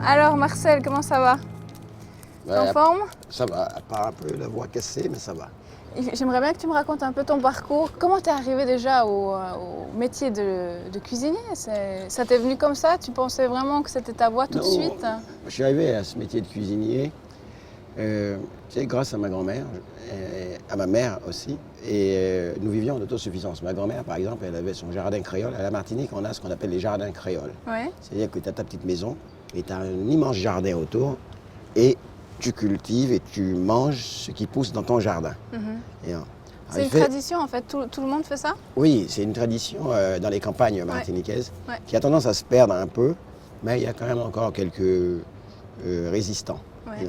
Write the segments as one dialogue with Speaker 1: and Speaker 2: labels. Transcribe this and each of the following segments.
Speaker 1: Alors Marcel, comment ça va? T'es en forme?
Speaker 2: Ça va, à part un peu la voix cassée, mais ça va.
Speaker 1: J'aimerais bien que tu me racontes un peu ton parcours. Comment t'es arrivé déjà au métier de cuisinier? Ça t'est venu comme ça? Tu pensais vraiment que c'était ta voie tout de suite?
Speaker 2: Je suis arrivé à ce métier de cuisinier, tu sais, grâce à ma grand-mère, à ma mère aussi. Et nous vivions en autosuffisance. Ma grand-mère, par exemple, elle avait son jardin créole. À la Martinique, on a ce qu'on appelle les jardins créoles.
Speaker 1: Ouais.
Speaker 2: C'est-à-dire que tu as ta petite maison et tu as un immense jardin autour et tu cultives et tu manges ce qui pousse dans ton jardin. Et,
Speaker 1: C'est une tradition en fait, tout le monde fait ça?
Speaker 2: Oui, c'est une tradition dans les campagnes martiniquaises
Speaker 1: Ouais.
Speaker 2: qui a tendance à se perdre un peu, mais il y a quand même encore quelques résistants.
Speaker 1: Ouais.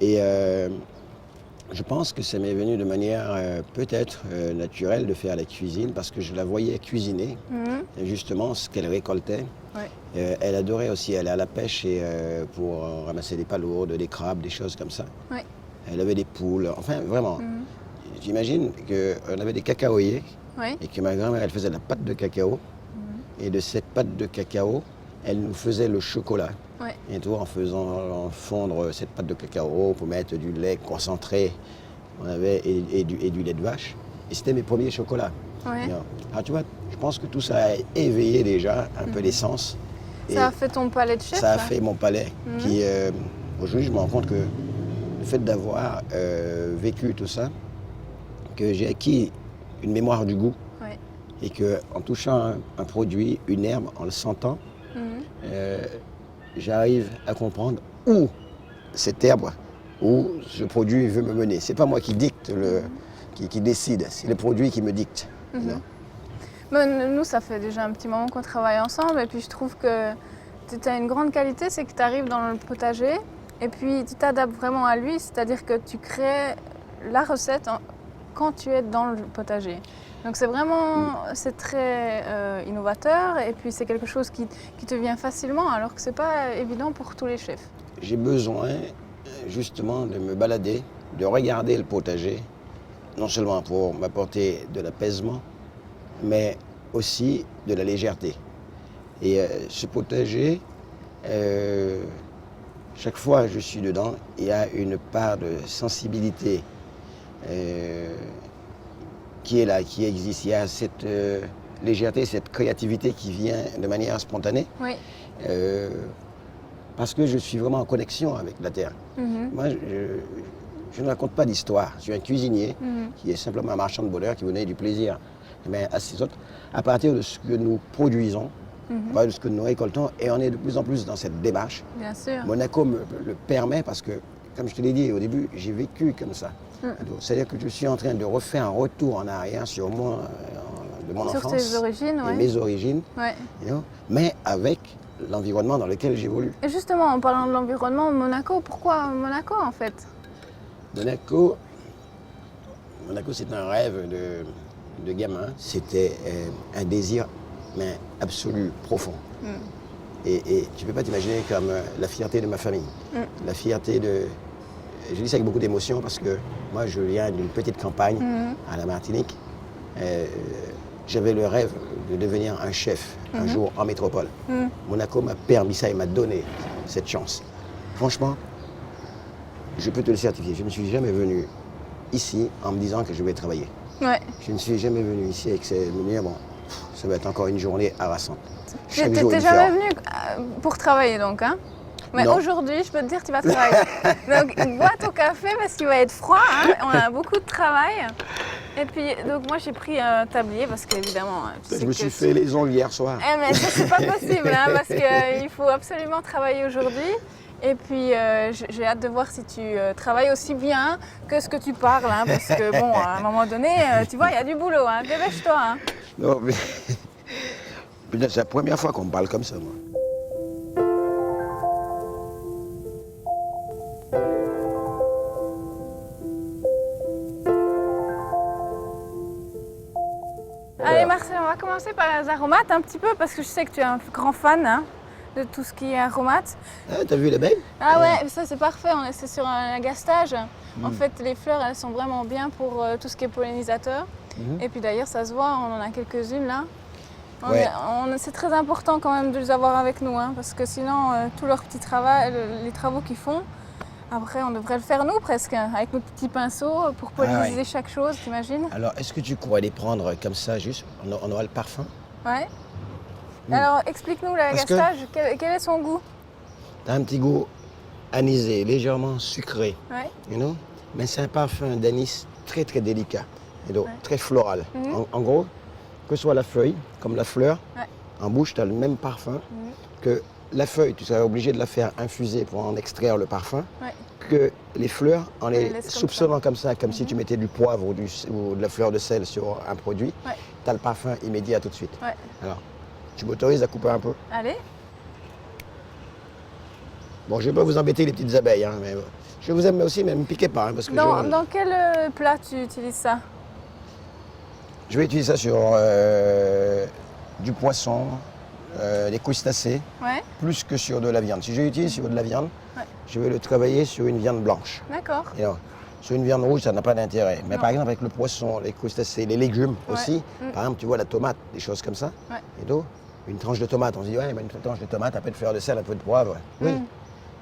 Speaker 2: Et je pense que ça m'est venu de manière peut-être naturelle de faire la cuisine parce que je la voyais cuisiner, et justement ce qu'elle récoltait.
Speaker 1: Ouais.
Speaker 2: Elle adorait aussi aller à la pêche et, pour ramasser des palourdes, des crabes, des choses comme ça.
Speaker 1: Ouais.
Speaker 2: Elle avait des poules, enfin vraiment. J'imagine qu'on avait des cacaoyers
Speaker 1: Ouais.
Speaker 2: et que ma grand-mère, elle faisait de la pâte de cacao. Et de cette pâte de cacao, elle nous faisait le chocolat.
Speaker 1: Ouais.
Speaker 2: Et tout en faisant fondre cette pâte de cacao pour mettre du lait concentré on avait, et du lait de vache. Et c'était mes premiers chocolats.
Speaker 1: Ouais.
Speaker 2: Alors tu vois, je pense que tout ça a éveillé déjà un peu les sens.
Speaker 1: Ça a fait ton palais de chef?
Speaker 2: Ça a
Speaker 1: là
Speaker 2: fait mon palais qui, aujourd'hui, je me rends compte que le fait d'avoir vécu tout ça, que j'ai acquis une mémoire du goût.
Speaker 1: Ouais.
Speaker 2: Et qu'en touchant un produit, une herbe, en le sentant, j'arrive à comprendre où cette herbe, où ce produit veut me mener. C'est pas moi qui dicte, qui décide, c'est le produit qui me dicte.
Speaker 1: Mais nous, ça fait déjà un petit moment qu'on travaille ensemble et puis je trouve que tu as une grande qualité, c'est que tu arrives dans le potager et puis tu t'adaptes vraiment à lui, c'est-à-dire que tu crées la recette quand tu es dans le potager. Donc c'est vraiment, c'est très innovateur et puis c'est quelque chose qui te vient facilement alors que c'est pas évident pour tous les chefs.
Speaker 2: J'ai besoin justement de me balader, de regarder le potager, non seulement pour m'apporter de l'apaisement, mais aussi de la légèreté. Et ce potager, chaque fois que je suis dedans, il y a une part de sensibilité qui est là, qui existe. Il y a cette légèreté, cette créativité qui vient de manière spontanée.
Speaker 1: Oui.
Speaker 2: Parce que je suis vraiment en connexion avec la terre. Moi, je ne raconte pas d'histoire. Je suis un cuisinier qui est simplement un marchand de bonheur qui veut donner du plaisir à ses autres à partir de ce que nous produisons, de ce que nous récoltons. Et on est de plus en plus dans cette démarche.
Speaker 1: Bien sûr.
Speaker 2: Monaco me le permet parce que, comme je te l'ai dit au début, j'ai vécu comme ça. C'est-à-dire que je suis en train de refaire un retour en arrière sur moi, de mon enfance.
Speaker 1: Sur tes origines,
Speaker 2: et mes origines,
Speaker 1: ouais.
Speaker 2: Mais avec l'environnement dans lequel j'évolue.
Speaker 1: Et justement, en parlant de l'environnement, Monaco, pourquoi Monaco en fait?
Speaker 2: Monaco, c'est un rêve de gamin. C'était un désir mais absolu, profond. Et tu ne peux pas t'imaginer comme la fierté de ma famille. La fierté de... Je dis ça avec beaucoup d'émotion parce que moi, je viens d'une petite campagne à la Martinique. J'avais le rêve de devenir un chef un jour en métropole. Monaco m'a permis ça et m'a donné cette chance. Franchement, je peux te le certifier. Je ne suis jamais venu ici en me disant que je vais travailler.
Speaker 1: Ouais.
Speaker 2: Je ne suis jamais venu ici avec me dire, bon, ça va être encore une journée harassante.
Speaker 1: Tu n'es jamais venu pour travailler donc, hein? Mais aujourd'hui, je peux te dire que tu vas travailler. Donc, bois ton café parce qu'il va être froid. Hein. On a beaucoup de travail. Et puis, donc moi, j'ai pris un tablier parce qu'évidemment...
Speaker 2: Je me suis fait les ongles hier soir.
Speaker 1: Mais ça, c'est pas possible hein, parce qu'il faut absolument travailler aujourd'hui. Et puis, j'ai hâte de voir si tu travailles aussi bien que ce que tu parles. Hein, parce que, bon, à un moment donné, tu vois, il y a du boulot. Hein, dépêche-toi. Hein.
Speaker 2: Non, mais... c'est la première fois qu'on me parle comme ça, moi.
Speaker 1: Allez Marcel, on va commencer par les aromates un petit peu parce que je sais que tu es un grand fan hein, de tout ce qui est aromates.
Speaker 2: Ah, t'as vu l'abeille?
Speaker 1: Ah ouais, ça c'est parfait, c'est sur un agastage. En fait, les fleurs, elles sont vraiment bien pour tout ce qui est pollinisateur. Et puis d'ailleurs, ça se voit, on en a quelques-unes là.
Speaker 2: Ouais.
Speaker 1: C'est très important quand même de les avoir avec nous, hein, parce que sinon, tout leur petit travail, les travaux qu'ils font, après on devrait le faire nous presque, hein, avec nos petits pinceaux pour polliniser
Speaker 2: ouais.
Speaker 1: chaque chose, t'imagines?
Speaker 2: Alors, est-ce que tu pourrais les prendre comme ça, juste, on aura le parfum?
Speaker 1: Ouais. Alors explique-nous l'agastache, quel est son goût?
Speaker 2: T'as un petit goût anisé, légèrement sucré,
Speaker 1: Ouais.
Speaker 2: you know? Mais c'est un parfum d'anis très très délicat, et donc très floral.
Speaker 1: Mhm.
Speaker 2: En gros, que ce soit la feuille, comme la fleur,
Speaker 1: Ouais.
Speaker 2: en bouche, tu as le même parfum que la feuille. Tu serais obligé de la faire infuser pour en extraire le parfum.
Speaker 1: Ouais.
Speaker 2: Que les fleurs, en
Speaker 1: les
Speaker 2: les
Speaker 1: laisse comme
Speaker 2: soupçonnant comme ça, comme si tu mettais du poivre ou de la fleur de sel sur un produit,
Speaker 1: Ouais.
Speaker 2: tu as le parfum immédiat tout de suite.
Speaker 1: Ouais.
Speaker 2: Alors, tu m'autorises à couper un peu?
Speaker 1: Allez.
Speaker 2: Bon, je ne vais pas vous embêter les petites abeilles, hein, mais je vous aime aussi, mais ne me piquez pas. Parce que
Speaker 1: Dans quel plat tu utilises ça?
Speaker 2: je vais utiliser ça sur du poisson, des crustacés,
Speaker 1: Ouais.
Speaker 2: plus que sur de la viande. Si je l'utilise sur de la viande,
Speaker 1: Ouais.
Speaker 2: je vais le travailler sur une viande blanche.
Speaker 1: D'accord.
Speaker 2: Et non, sur une viande rouge, ça n'a pas d'intérêt. Mais
Speaker 1: Non.
Speaker 2: par exemple, avec le poisson, les crustacés, les légumes
Speaker 1: Ouais.
Speaker 2: aussi, par exemple, tu vois la tomate, des choses comme ça,
Speaker 1: Ouais.
Speaker 2: et donc, une tranche de tomate, on se dit, ouais, mais une tranche de tomate, un peu de fleur de sel, un peu de poivre. Oui,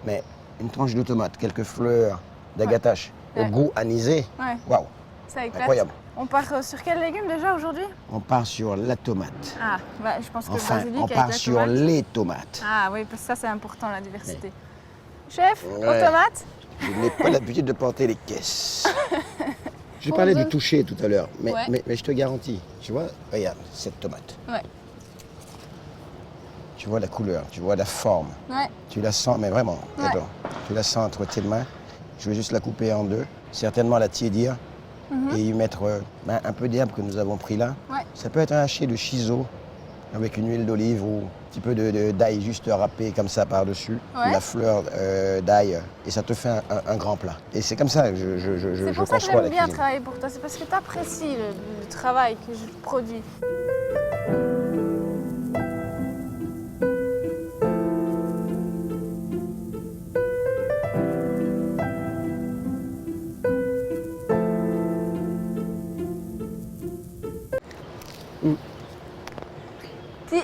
Speaker 2: mais une tranche de tomate, quelques fleurs d'agatache,
Speaker 1: Ouais.
Speaker 2: au goût anisé,
Speaker 1: Ouais.
Speaker 2: waouh,
Speaker 1: Ça éclate.
Speaker 2: incroyable.
Speaker 1: On part sur quel légume déjà aujourd'hui?
Speaker 2: On part sur la tomate.
Speaker 1: Ah, bah, je pense que
Speaker 2: Enfin,
Speaker 1: le basilic
Speaker 2: on
Speaker 1: avec
Speaker 2: part
Speaker 1: la
Speaker 2: sur
Speaker 1: tomate.
Speaker 2: les tomates.
Speaker 1: Ah oui, parce que ça c'est important la diversité. Chef, aux
Speaker 2: Ouais.
Speaker 1: tomates?
Speaker 2: Je n'ai pas l'habitude de porter les caisses. Je
Speaker 1: Pour
Speaker 2: parlais
Speaker 1: deux.
Speaker 2: du toucher tout à l'heure, mais,
Speaker 1: Ouais.
Speaker 2: mais je te garantis, tu vois, regarde cette tomate.
Speaker 1: Ouais.
Speaker 2: Tu vois la couleur, tu vois la forme.
Speaker 1: Ouais.
Speaker 2: Tu la sens, mais vraiment,
Speaker 1: Ouais.
Speaker 2: attends, tu la sens entre tes mains. Je vais juste la couper en deux, certainement la tiédir et y mettre un peu d'herbe que nous avons pris là.
Speaker 1: Ouais.
Speaker 2: Ça peut être un haché de chiso avec une huile d'olive ou un petit peu d'ail juste râpé comme ça par-dessus,
Speaker 1: Ouais.
Speaker 2: la fleur d'ail, et ça te fait un grand plat. Et c'est comme ça que je
Speaker 1: C'est pour ça que
Speaker 2: conçois la
Speaker 1: j'aime bien
Speaker 2: cuisine.
Speaker 1: travailler pour toi, c'est parce que tu apprécies le travail que je produis. Tu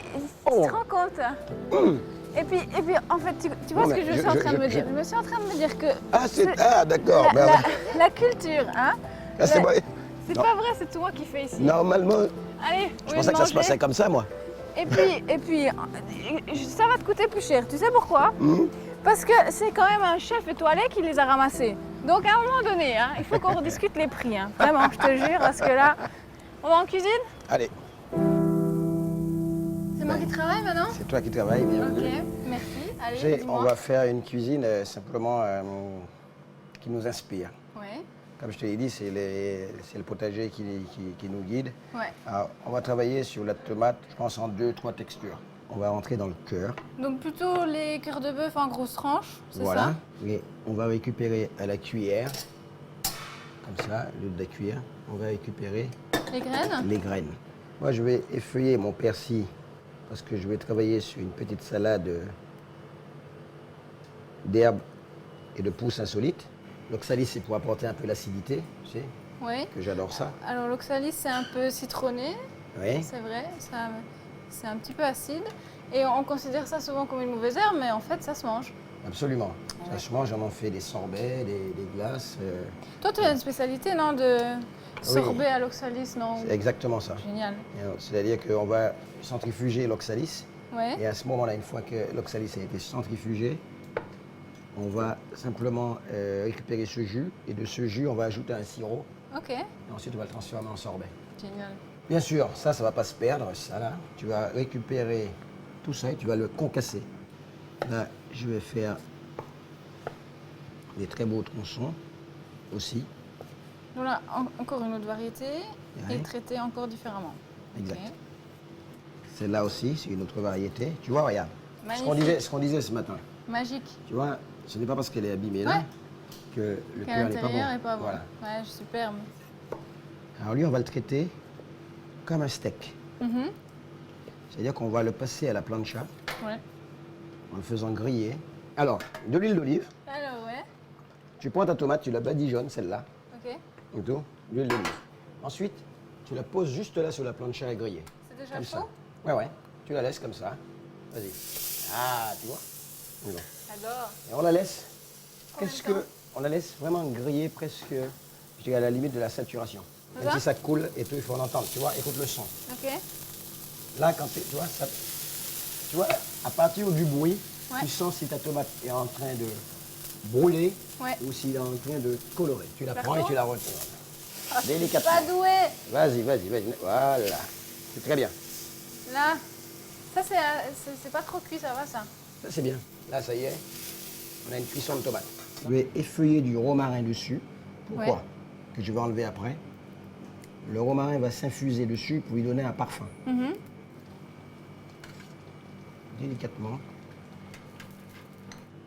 Speaker 1: te rends compte? Et puis, en fait, tu vois
Speaker 2: Non,
Speaker 1: ce que
Speaker 2: mais
Speaker 1: je suis en train de me dire? Je me suis en train de me dire que
Speaker 2: Ah, d'accord.
Speaker 1: la,
Speaker 2: ben,
Speaker 1: la culture, hein?
Speaker 2: ah, c'est vrai.
Speaker 1: C'est
Speaker 2: Non.
Speaker 1: pas vrai, c'est toi qui fais ici.
Speaker 2: Normalement,
Speaker 1: Allez,
Speaker 2: je pensais que ça se passait comme ça, moi.
Speaker 1: Et puis, ça va te coûter plus cher. Tu sais pourquoi? Parce que c'est quand même un chef étoilé qui les a ramassés. Donc à un moment donné, hein, il faut qu'on rediscute les prix. Hein. Vraiment, je te jure, parce que là, on va en cuisine?
Speaker 2: Allez,
Speaker 1: C'est moi qui travaille maintenant?
Speaker 2: c'est toi qui travailles, bienvenue.
Speaker 1: Ok, merci. Allez,
Speaker 2: Tu sais,
Speaker 1: dis-moi.
Speaker 2: on va faire une cuisine simplement qui nous inspire.
Speaker 1: Ouais,
Speaker 2: Comme je te l'ai dit, c'est le potager qui nous guide.
Speaker 1: ouais.
Speaker 2: Alors, on va travailler sur la tomate, je pense, en 2-3 textures. On va rentrer dans le cœur.
Speaker 1: Donc plutôt les cœurs de bœuf en grosses tranches, c'est
Speaker 2: Voilà.
Speaker 1: ça?
Speaker 2: Et on va récupérer à la cuillère, comme ça, au lieu de la cuillère, on va récupérer
Speaker 1: Les graines?
Speaker 2: les graines. Moi, je vais effeuiller mon persil parce que je vais travailler sur une petite salade d'herbes et de pousses insolites. L'oxalis, c'est pour apporter un peu l'acidité, tu sais,
Speaker 1: Oui.
Speaker 2: que j'adore ça.
Speaker 1: Alors l'oxalis, c'est un peu citronné,
Speaker 2: Oui.
Speaker 1: c'est vrai, c'est un petit peu acide. Et on considère ça souvent comme une mauvaise herbe, mais en fait, ça se mange.
Speaker 2: Absolument. Ça se mange, j'en en fais des sorbets, des glaces.
Speaker 1: Toi, tu as une spécialité, non, de sorbet à l'oxalis, non?
Speaker 2: C'est exactement ça.
Speaker 1: Génial.
Speaker 2: C'est-à-dire qu'on va centrifuger l'oxalis.
Speaker 1: Ouais.
Speaker 2: Et à ce moment-là, une fois que l'oxalis a été centrifugé, on va simplement récupérer ce jus. Et de ce jus, on va ajouter un sirop.
Speaker 1: Ok.
Speaker 2: Et ensuite, on va le transformer en sorbet.
Speaker 1: Génial.
Speaker 2: Bien sûr, ça ne va pas se perdre, ça là. Tu vas récupérer tout ça et tu vas le concasser. Là, je vais faire des très beaux tronçons aussi.
Speaker 1: Donc là, encore une autre variété,
Speaker 2: Ouais.
Speaker 1: et traitée encore différemment.
Speaker 2: Exact.
Speaker 1: Ok.
Speaker 2: Celle-là aussi, c'est une autre variété. Tu vois, regarde.
Speaker 1: Magnifique.
Speaker 2: Ce qu'on disait ce matin.
Speaker 1: Magique.
Speaker 2: Tu vois, ce n'est pas parce qu'elle est abîmée là
Speaker 1: Ouais.
Speaker 2: que le
Speaker 1: Qu'à
Speaker 2: cœur n'est pas bon.
Speaker 1: l'intérieur est pas bon.
Speaker 2: Voilà.
Speaker 1: Ouais, superbe.
Speaker 2: Alors lui, on va le traiter comme un steak.
Speaker 1: Mhm.
Speaker 2: C'est-à-dire qu'on va le passer à la plancha
Speaker 1: Ouais.
Speaker 2: en le faisant griller. Alors, de l'huile d'olive.
Speaker 1: Alors, ouais.
Speaker 2: Tu prends ta tomate, tu la badigeonnes, celle-là.
Speaker 1: Ok.
Speaker 2: Et tout, l'huile d'olive. Ensuite, tu la poses juste là sur la plancha à griller.
Speaker 1: C'est déjà
Speaker 2: Comme
Speaker 1: chaud?
Speaker 2: ça. Ouais. Tu la laisses comme ça. Vas-y. Ah, tu vois? On y va.
Speaker 1: J'adore.
Speaker 2: Et on la laisse.
Speaker 1: Combien
Speaker 2: Qu'est-ce
Speaker 1: de temps?
Speaker 2: que. On la laisse vraiment griller presque, je dirais, à la limite de la saturation.
Speaker 1: C'est
Speaker 2: Même
Speaker 1: ça?
Speaker 2: si ça coule et tout, il faut en entendre. Tu vois, écoute le son.
Speaker 1: Ok.
Speaker 2: Là, quand tu vois, ça, tu vois, à partir du bruit,
Speaker 1: Ouais.
Speaker 2: tu sens si ta tomate est en train de brûler
Speaker 1: Ouais.
Speaker 2: ou s'il est en train de colorer. Tu la prends et
Speaker 1: D'accord.
Speaker 2: tu la retournes.
Speaker 1: Ah,
Speaker 2: Délicatement.
Speaker 1: pas doué.
Speaker 2: Vas-y. Voilà. C'est très bien.
Speaker 1: Là, ça c'est pas trop cuit, ça va ça.
Speaker 2: Ça, c'est bien. Là, ça y est, on a une cuisson de tomate. Je vais effeuiller du romarin dessus. Pourquoi?
Speaker 1: Ouais.
Speaker 2: Que je vais enlever après. Le romarin va s'infuser dessus pour lui donner un parfum.
Speaker 1: Mhm.
Speaker 2: Délicatement.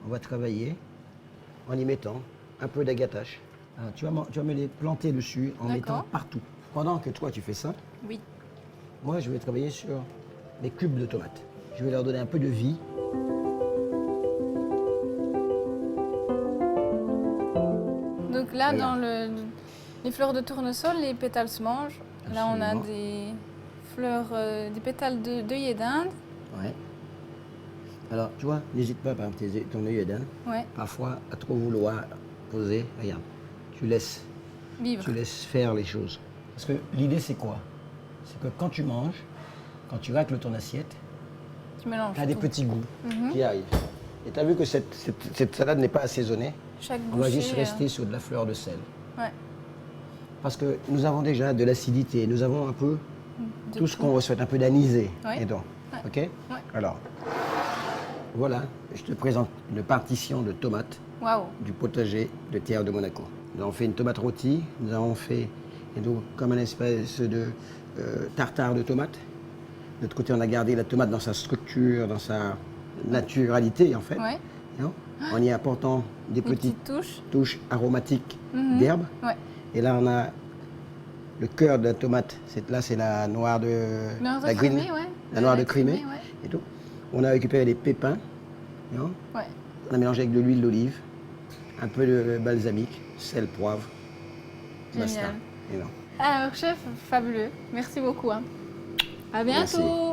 Speaker 2: On va travailler en y mettant un peu d'agatache. Alors, tu vas me les planter dessus en
Speaker 1: D'accord.
Speaker 2: mettant partout. Pendant que toi, tu fais ça,
Speaker 1: Oui.
Speaker 2: moi, je vais travailler sur les cubes de tomates. Je vais leur donner un peu de vie.
Speaker 1: Donc là,
Speaker 2: Voilà.
Speaker 1: dans les fleurs de tournesol, les pétales se mangent. Là, on a
Speaker 2: Absolument.
Speaker 1: des fleurs, des pétales d'œillet d'Inde.
Speaker 2: Ouais. Alors, tu vois, n'hésite pas, par exemple, ton œil d'Inde,
Speaker 1: Ouais.
Speaker 2: parfois, à trop vouloir poser. Regarde, tu laisses
Speaker 1: Vivre.
Speaker 2: faire les choses. Parce que l'idée, c'est quoi? C'est que quand tu manges, quand tu racles ton assiette,
Speaker 1: Tu mélanges
Speaker 2: tu as des
Speaker 1: tout.
Speaker 2: petits goûts
Speaker 1: Mhm.
Speaker 2: qui arrivent. Et tu as vu que cette salade n'est pas assaisonnée.
Speaker 1: Chaque
Speaker 2: On va
Speaker 1: bouchée,
Speaker 2: juste rester sur de la fleur de sel.
Speaker 1: Ouais.
Speaker 2: Parce que nous avons déjà de l'acidité, nous avons un peu
Speaker 1: De
Speaker 2: tout ce qu'on souhaite, un peu d'anisé.
Speaker 1: Ouais.
Speaker 2: Et donc,
Speaker 1: Ouais.
Speaker 2: ok?
Speaker 1: Ouais.
Speaker 2: Alors, voilà, je te présente une partition de tomates
Speaker 1: Waouh.
Speaker 2: du potager de Terre de Monaco. Nous avons fait une tomate rôtie, nous avons fait et donc, comme un espèce de tartare de tomates. De l'autre côté, on a gardé la tomate dans sa structure, dans sa naturalité en fait.
Speaker 1: Ouais.
Speaker 2: Non, en y apportant des
Speaker 1: Des
Speaker 2: petites
Speaker 1: petites touches.
Speaker 2: touches aromatiques
Speaker 1: Mhm.
Speaker 2: d'herbe.
Speaker 1: Ouais.
Speaker 2: Et là, on a le cœur de la tomate. Là, c'est la noire de
Speaker 1: Noire de
Speaker 2: la green,
Speaker 1: Crimée, ouais.
Speaker 2: la noire de
Speaker 1: La
Speaker 2: Crimée.
Speaker 1: Crimée, ouais.
Speaker 2: Et tout. On a récupéré les pépins. Non,
Speaker 1: Ouais.
Speaker 2: on a mélangé avec de l'huile d'olive, un peu de balsamique, sel, poivre. Basta.
Speaker 1: Génial.
Speaker 2: Et non.
Speaker 1: Alors, chef, fabuleux. Merci beaucoup. Hein. À bientôt.
Speaker 2: Merci.